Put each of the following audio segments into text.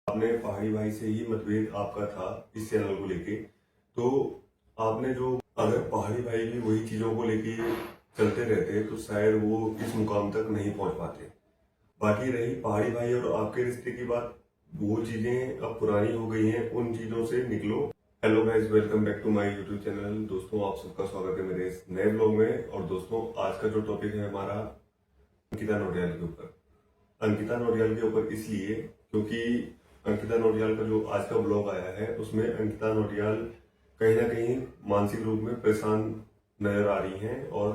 आपने पहाड़ी भाई से ही मतभेद आपका था इस चैनल को लेके। तो आपने जो अगर पहाड़ी भाई भी वही चीजों को लेके चलते रहते तो शायद वो इस मुकाम तक नहीं पहुंच पाते। बाकी रही पहाड़ी भाई और आपके रिश्ते की बात, वो चीजें अब पुरानी हो गई हैं, उन चीजों से निकलो। Hello guys, welcome back to my YouTube channel. दोस्तों, आप सबका स्वागत है मेरे इस नए ब्लॉग में। और दोस्तों, आज का जो टॉपिक है हमारा अंकिता नौटियाल के ऊपर। अंकिता नौटियाल के ऊपर इसलिए क्योंकि अंकिता नौटियाल का जो आज का ब्लॉग आया है उसमें अंकिता नौटियाल कहीं ना कहीं मानसिक रूप में परेशान नजर आ रही हैं। और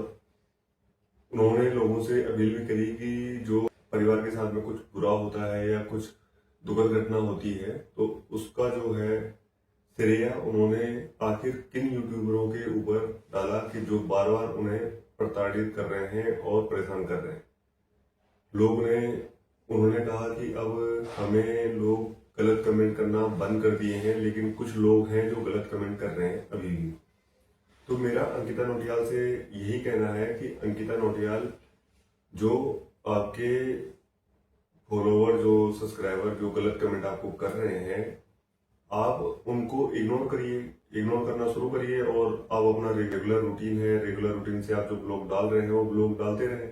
उन्होंने लोगों से अपील भी करी कि जो परिवार के साथ में कुछ बुरा होता है या कुछ दुखद घटना होती है तो उसका जो है श्रेय उन्होंने आखिर किन यूट्यूबरों के ऊपर डाला कि जो बार बार उन्हें प्रताड़ित कर रहे हैं और परेशान कर रहे हैं। उन्होंने कहा कि अब हमें लोग गलत कमेंट करना बंद कर दिए हैं, लेकिन कुछ लोग हैं जो गलत कमेंट कर रहे हैं अभी भी। तो मेरा अंकिता नौटियाल से यही कहना है कि अंकिता नौटियाल, जो आपके फॉलोवर, जो सब्सक्राइबर जो गलत कमेंट आपको कर रहे हैं, आप उनको इग्नोर करिए, इग्नोर करना शुरू करिए और आप अपना रेगुलर रूटीन से आप जो ब्लॉग डाल रहे हैं वो ब्लॉग डालते रहें।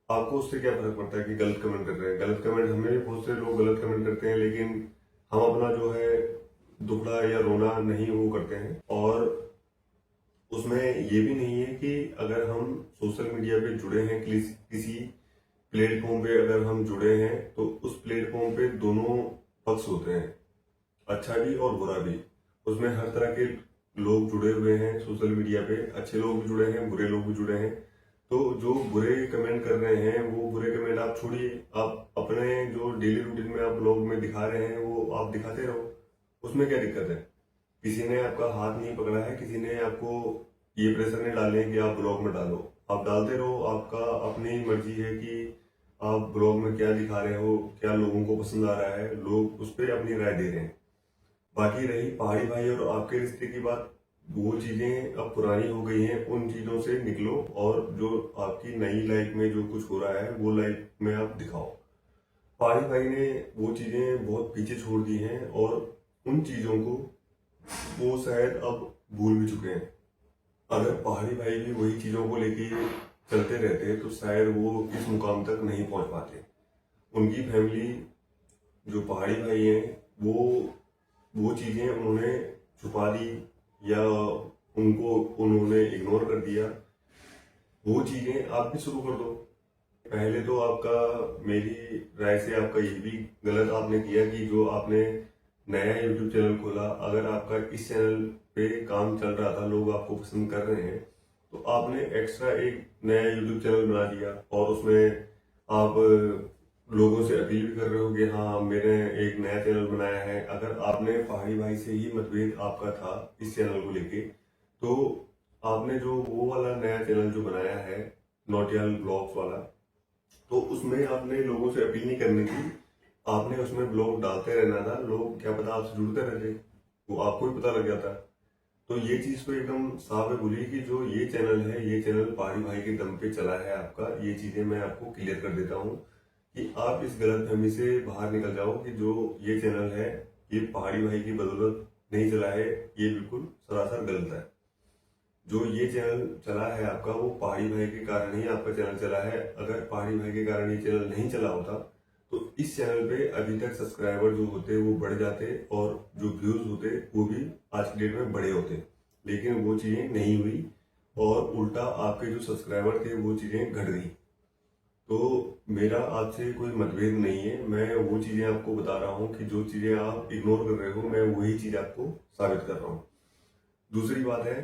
आपको उससे क्या फर्क पड़ता है कि गलत कमेंट कर रहे हैं। गलत कमेंट हमें भी बहुत से लोग गलत कमेंट करते हैं, लेकिन हम अपना जो है दुखड़ा या रोना नहीं वो करते हैं। और उसमें ये भी नहीं है कि अगर हम सोशल मीडिया पे जुड़े हैं, किसी प्लेटफॉर्म पे अगर हम जुड़े हैं तो उस प्लेटफॉर्म पे दोनों पक्ष होते हैं, अच्छा भी और बुरा भी। उसमें हर तरह के लोग जुड़े हुए हैं सोशल मीडिया पे, अच्छे लोग भी जुड़े हैं, बुरे लोग भी जुड़े हैं। तो जो बुरे कमेंट कर रहे हैं वो बुरे कमेंट आप छोड़िए, आप अपने जो डेली रूटीन में आप ब्लॉग में दिखा रहे हैं वो आप दिखाते रहो। उसमें क्या दिक्कत है? किसी ने आपका हाथ नहीं पकड़ा है, किसी ने आपको ये प्रेशर नहीं डाले कि आप ब्लॉग में डालो। आप डालते रहो, आपका अपनी मर्जी है कि आप ब्लॉग में क्या दिखा रहे हो, क्या लोगों को पसंद आ रहा है, लोग उस पर अपनी राय दे रहे हैं। बाकी रही पहाड़ी भाई और आपके रिश्ते की बात, वो चीजें अब पुरानी हो गई हैं, उन चीजों से निकलो और जो आपकी नई लाइफ में जो कुछ हो रहा है वो लाइफ में आप दिखाओ। पहाड़ी भाई ने वो चीजें बहुत पीछे छोड़ दी हैं और उन चीजों को वो शायद अब भूल भी चुके हैं। अगर पहाड़ी भाई भी वही चीजों को लेके चलते रहते तो शायद वो इस मुकाम तक नहीं पहुंच पाते। उनकी फैमिली, जो पहाड़ी भाई हैं, वो चीजें उन्होंने छुपा दी या उनको उन्होंने इग्नोर कर दिया। वो चीजें आप भी शुरू कर दो। पहले तो आपका, मेरी राय से आपका ये भी गलत आपने किया कि जो आपने नया यूट्यूब चैनल खोला, अगर आपका इस चैनल पे काम चल रहा था, लोग आपको पसंद कर रहे हैं, तो आपने एक्स्ट्रा एक नया यूट्यूब चैनल बना दिया और उसमें आप लोगों से अपील भी कर रहे हो कि हाँ मैंने एक नया चैनल बनाया है। अगर आपने पहाड़ी भाई से ही मतभेद आपका था इस चैनल को लेके, तो आपने जो वो वाला नया चैनल जो बनाया है नौटियाल ब्लॉग्स वाला, तो उसमें आपने लोगों से अपील नहीं करनी थी, आपने उसमें ब्लॉग डालते रहना था। लोग क्या पता आपसे जुड़ते रहते, वो आपको भी पता लग जाता। तो ये चीज तो एकदम साफ है बोली कि जो ये चैनल है, ये चैनल पहाड़ी भाई के दम पे चला है आपका। ये चीजें मैं आपको क्लियर कर देता हूँ कि आप इस गलतफहमी से बाहर निकल जाओ कि जो ये चैनल है ये पहाड़ी भाई की बदौलत नहीं चला है, ये बिल्कुल सरासर गलत है। जो ये चैनल चला है आपका, वो पहाड़ी भाई के कारण ही आपका चैनल चला है। अगर पहाड़ी भाई के कारण ये चैनल नहीं चला होता तो इस चैनल पे अभी तक सब्सक्राइबर जो होते वो बढ़ जाते और जो व्यूज होते वो भी आज की डेट में बड़े होते। लेकिन वो चीजें नहीं हुई और उल्टा आपके जो सब्सक्राइबर थे वो चीजें घट गई। तो मेरा आपसे कोई मतभेद नहीं है, मैं वो चीजें आपको बता रहा हूँ कि जो चीजें आप इग्नोर कर रहे हो, मैं वही चीज आपको साबित कर रहा हूँ। दूसरी बात है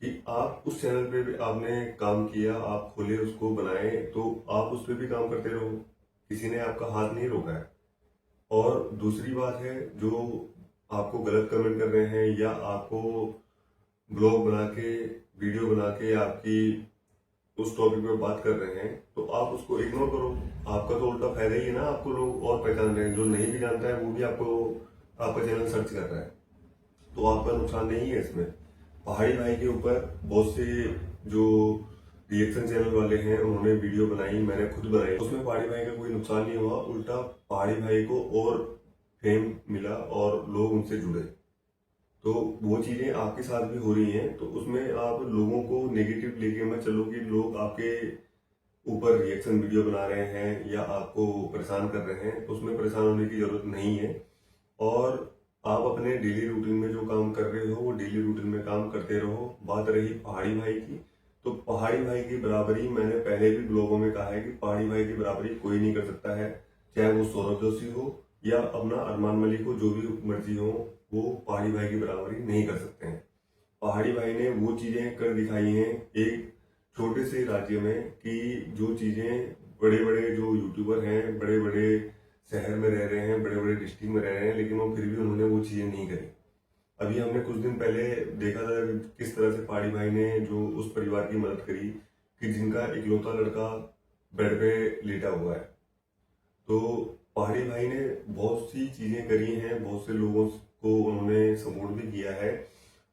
कि आप उस चैनल पे भी आपने काम किया, आप खोले, उसको बनाए, तो आप उस पर भी काम करते रहो, किसी ने आपका हाथ नहीं रोका है। और दूसरी बात है, जो आपको गलत कमेंट कर रहे हैं या आपको ब्लॉग बना के, वीडियो बना के आपकी उस टॉपिक पे बात कर रहे हैं, तो आप उसको इग्नोर करो। आपका तो उल्टा फायदा ही है ना, आपको लोग और पहचान रहे हैं। जो नहीं भी जानता है वो भी आपको, आपका चैनल सर्च कर रहा है, तो आपका नुकसान नहीं है इसमें। पहाड़ी भाई के ऊपर बहुत से जो रिएक्शन चैनल वाले हैं उन्होंने वीडियो बनाई, मैंने खुद बनाई, उसमें पहाड़ी भाई का कोई नुकसान नहीं हुआ। उल्टा पहाड़ी भाई को और फेम मिला और लोग उनसे जुड़े, तो वो चीजें आपके साथ भी हो रही हैं। तो उसमें आप लोगों को नेगेटिव लेके मत चलो कि लोग आपके ऊपर रिएक्शन वीडियो बना रहे हैं या आपको परेशान कर रहे हैं, तो उसमें परेशान होने की जरूरत नहीं है। और आप अपने डेली रूटीन में जो काम कर रहे हो वो डेली रूटीन में काम करते रहो। बात रही पहाड़ी भाई की, तो पहाड़ी भाई की बराबरी मैंने पहले भी ब्लॉगों में कहा है कि पहाड़ी भाई की बराबरी कोई नहीं कर सकता है, चाहे वो सौरभ जोशी हो या अपना अरमान मलिक हो, जो भी मर्जी हो, वो पहाड़ी भाई की बराबरी नहीं कर सकते हैं। पहाड़ी भाई ने वो चीजें कर दिखाई हैं एक छोटे से राज्य में कि जो चीजें बड़े बड़े जो यूट्यूबर हैं, बड़े बड़े शहर में रह रहे हैं, बड़े बड़े डिस्ट्रिक्ट में रह रहे हैं, लेकिन वो फिर भी उन्होंने वो चीजें नहीं करी। अभी हमने कुछ दिन पहले देखा था किस तरह से पहाड़ी भाई ने जो उस परिवार की मदद करी कि जिनका इकलौता लड़का बेड पे लेटा हुआ है। तो पहाड़ी भाई ने बहुत सी चीजें करी हैं, बहुत से लोगों को उन्होंने सपोर्ट भी किया है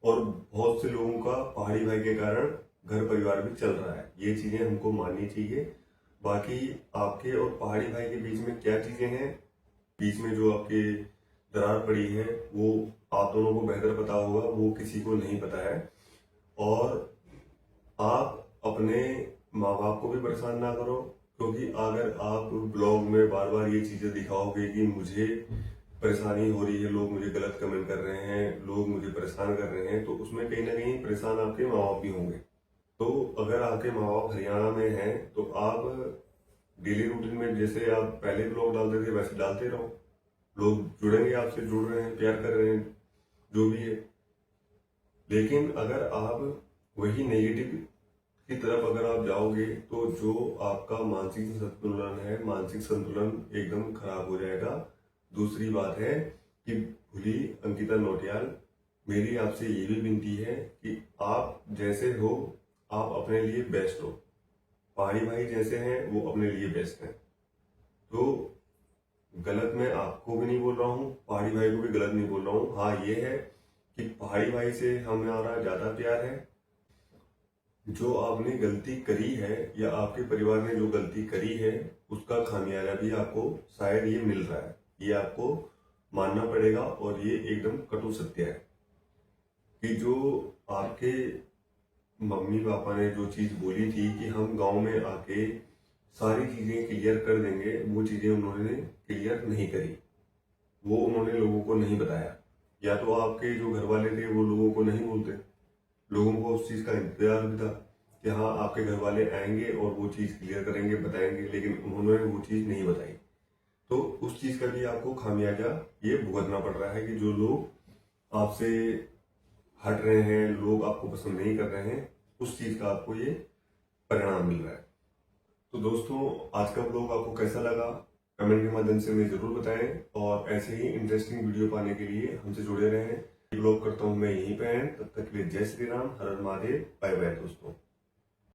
और बहुत से लोगों का पहाड़ी भाई के कारण घर परिवार भी चल रहा है। ये चीजें हमको माननी चाहिए। बाकी आपके और पहाड़ी भाई के बीच में क्या चीजें हैं, बीच में जो आपके दरार पड़ी है, वो आप दोनों को बेहतर पता होगा, वो किसी को नहीं पता है। और आप अपने माँ बाप को भी परेशान ना करो, क्योंकि अगर आप ब्लॉग में बार बार ये चीजें दिखाओगे कि मुझे परेशानी हो रही है, लोग मुझे गलत कमेंट कर रहे हैं, लोग मुझे परेशान कर रहे हैं, तो उसमें कहीं ना कहीं परेशान आपके माँ बाप भी होंगे। तो अगर आपके माँ बाप हरियाणा में हैं तो आप डेली रूटीन में जैसे आप पहले ब्लॉग डालते थे वैसे डालते रहो, लोग जुड़ेंगे, आपसे जुड़ रहे हैं, प्यार कर रहे हैं, जो भी है। लेकिन अगर आप वही नेगेटिव की तरफ अगर आप जाओगे तो जो आपका मानसिक संतुलन है, मानसिक संतुलन एकदम खराब हो जाएगा। दूसरी बात है कि भूली अंकिता नौटियाल, मेरी आपसे ये भी विनती है कि आप जैसे हो आप अपने लिए बेस्ट हो। पहाड़ी भाई जैसे हैं वो अपने लिए बेस्ट हैं। तो गलत मैं आपको भी नहीं बोल रहा हूँ, पहाड़ी भाई को भी गलत नहीं बोल रहा हूँ। हाँ ये है कि पहाड़ी भाई से हमारा ज्यादा प्यार है। जो आपने गलती करी है या आपके परिवार ने जो गलती करी है उसका खामियाजा भी आपको शायद ये मिल रहा है, ये आपको मानना पड़ेगा। और ये एकदम कटु सत्य है कि जो आपके मम्मी पापा ने जो चीज बोली थी कि हम गांव में आके सारी चीजें क्लियर कर देंगे, वो चीजें उन्होंने क्लियर नहीं करी, वो उन्होंने लोगों को नहीं बताया। या तो आपके जो घर वाले थे वो लोगों को नहीं बोलते, लोगों को उस चीज का इंतजार भी था कि हाँ आपके घर वाले आएंगे और वो चीज क्लियर करेंगे, बताएंगे, लेकिन उन्होंने वो चीज नहीं बताई। तो उस चीज का भी आपको खामियाजा ये भुगतना पड़ रहा है कि जो लोग आपसे हट रहे हैं, लोग आपको पसंद नहीं कर रहे हैं, उस चीज का आपको ये परिणाम मिल रहा है। तो दोस्तों आज का ब्लॉग आपको कैसा लगा कमेंट के माध्यम से मुझे जरूर बताएं और ऐसे ही इंटरेस्टिंग वीडियो पाने के लिए हमसे जुड़े रहें। ब्लॉग करता हूं मैं यहीं पे एंड, तब तक के लिए जय श्री राम, हर हर महादेव, बाय बाय दोस्तों।